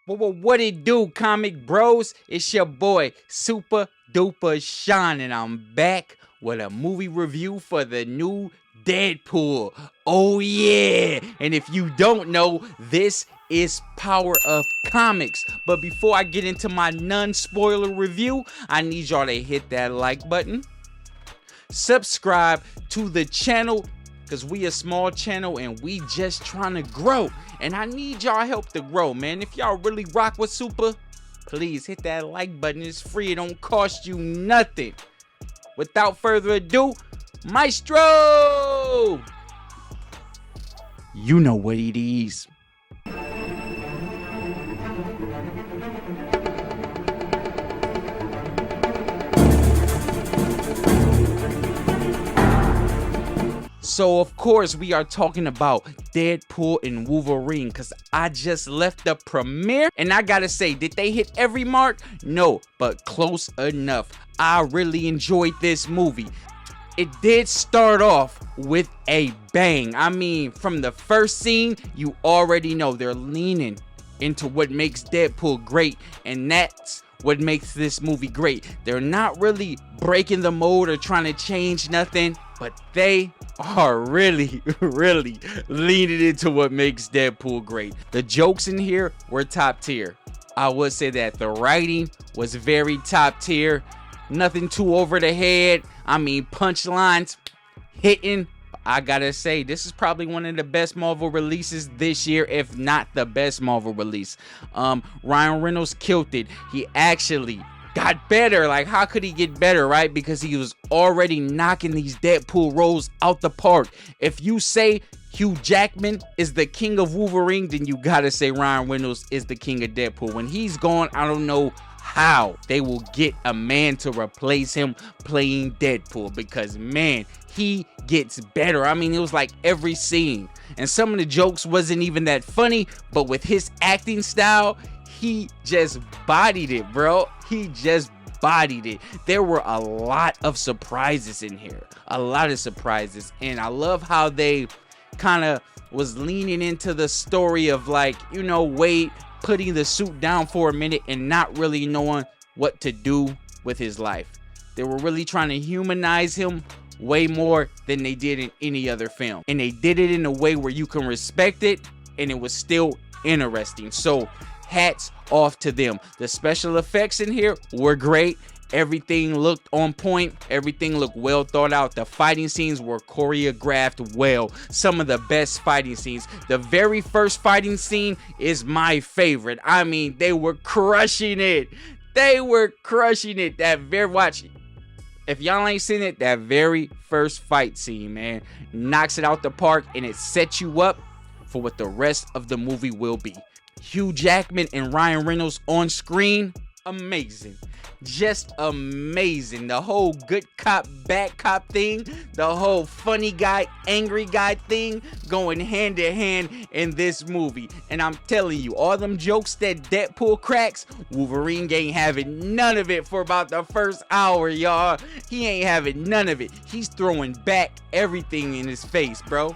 What it do, comic bros? It's your boy, Super Duper Sean, and I'm back with a movie review for the new Deadpool. Oh yeah! And if you don't know, this is Power of Comics. But before I get into my non-spoiler review, I need y'all to hit that like button, subscribe to the channel, because we a small channel and we just trying to grow, and I need y'all help to grow, man. If y'all really rock with Super, please hit that like button. It's free, it don't cost you nothing. Without further ado, Maestro, you know what it is. So of course we are talking about Deadpool and Wolverine, because I just left the premiere and I gotta say, did they hit every mark? No, but close enough. I really enjoyed this movie. It did start off with a bang. I mean, from the first scene, you already know they're leaning into what makes Deadpool great, and that's what makes this movie great. They're not really breaking the mold or trying to change nothing, but they are really leaning into what makes Deadpool great. The jokes in here were top tier. I would say that the writing was very top tier. Nothing too over the head. I mean, punchlines hitting. I gotta say, this is probably one of the best Marvel releases this year, if not the best Marvel release. Ryan Reynolds killed it. He actually got better. Like, how could he get better, right? Because he was already knocking these Deadpool roles out the park. If you say Hugh Jackman is the king of Wolverine, then you gotta say Ryan Reynolds is the king of Deadpool. When he's gone, I don't know how they will get a man to replace him playing Deadpool, because man, he gets better. I mean, it was like every scene, and some of the jokes wasn't even that funny, but with his acting style, he just bodied it, bro. He just bodied it. There were a lot of surprises in here, a lot of surprises, and I love how they kind of was leaning into the story of, like, you know, Wade putting the suit down for a minute and not really knowing what to do with his life. They were really trying to humanize him way more than they did in any other film, and they did it in a way where you can respect it and it was still interesting. So hats off to them. The special effects in here were great. Everything looked on point. Everything looked well thought out. The fighting scenes were choreographed well. Some of the best fighting scenes. The very first fighting scene is my favorite. I mean, they were crushing it. They were crushing it. Watch. If y'all ain't seen it, that very first fight scene, man, knocks it out the park, and it sets you up for what the rest of the movie will be. Hugh Jackman and Ryan Reynolds on screen, amazing. Just amazing. The whole good cop, bad cop thing, the whole funny guy, angry guy thing going hand in hand in this movie. And I'm telling you, all them jokes that Deadpool cracks, Wolverine ain't having none of it for about the first hour, y'all. He ain't having none of it. He's throwing back everything in his face, bro.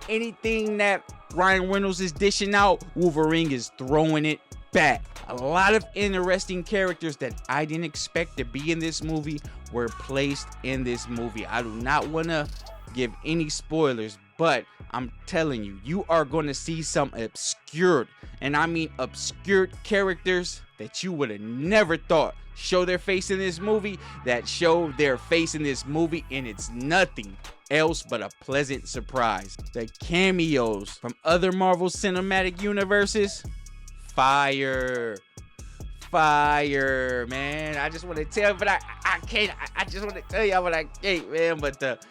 Anything that Ryan Reynolds is dishing out, Wolverine is throwing it back. A lot of interesting characters that I didn't expect to be in this movie were placed in this movie. I do not want to give any spoilers, but I'm telling you, you are going to see some obscured, and I mean obscured, characters that you would have never thought show their face in this movie, that show their face in this movie, and it's nothing else but a pleasant surprise. The cameos from other Marvel Cinematic Universes, fire, man. I just want to tell you, but I can't. I just want to tell y'all what I can't, man. But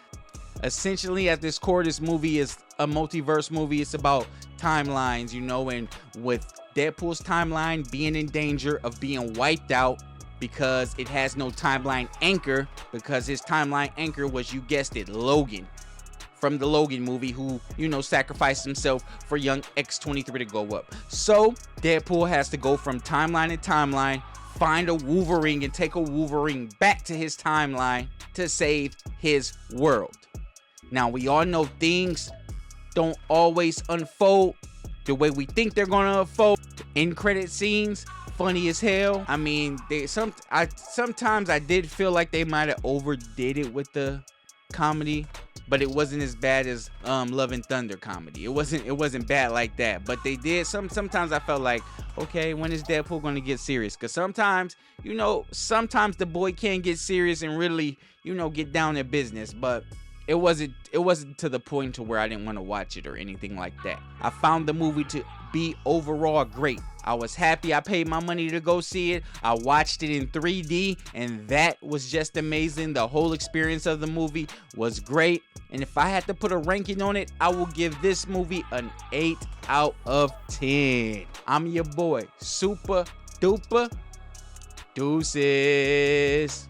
essentially, at this core, this movie is a multiverse movie. It's about timelines, you know, and with Deadpool's timeline being in danger of being wiped out because it has no timeline anchor, because his timeline anchor was, you guessed it, Logan from the Logan movie, who, you know, sacrificed himself for young X-23 to go up. So Deadpool has to go from timeline to timeline, find a Wolverine and take a Wolverine back to his timeline to save his world. Now, we all know things don't always unfold the way we think they're gonna unfold. End credit scenes, funny as hell. I mean, sometimes I did feel like they might have overdid it with the comedy, but it wasn't as bad as Love and Thunder comedy. It wasn't bad like that, but they did sometimes I felt like, okay, when is Deadpool gonna get serious? Because sometimes sometimes the boy can get serious and really get down to business, but it wasn't to the point to where I didn't want to watch it or anything like that. I found the movie to be overall great. I was happy I paid my money to go see it. I watched it in 3D, and that was just amazing. The whole experience of the movie was great. And if I had to put a ranking on it, I will give this movie an 8 out of 10. I'm your boy, Super Duper Deuces.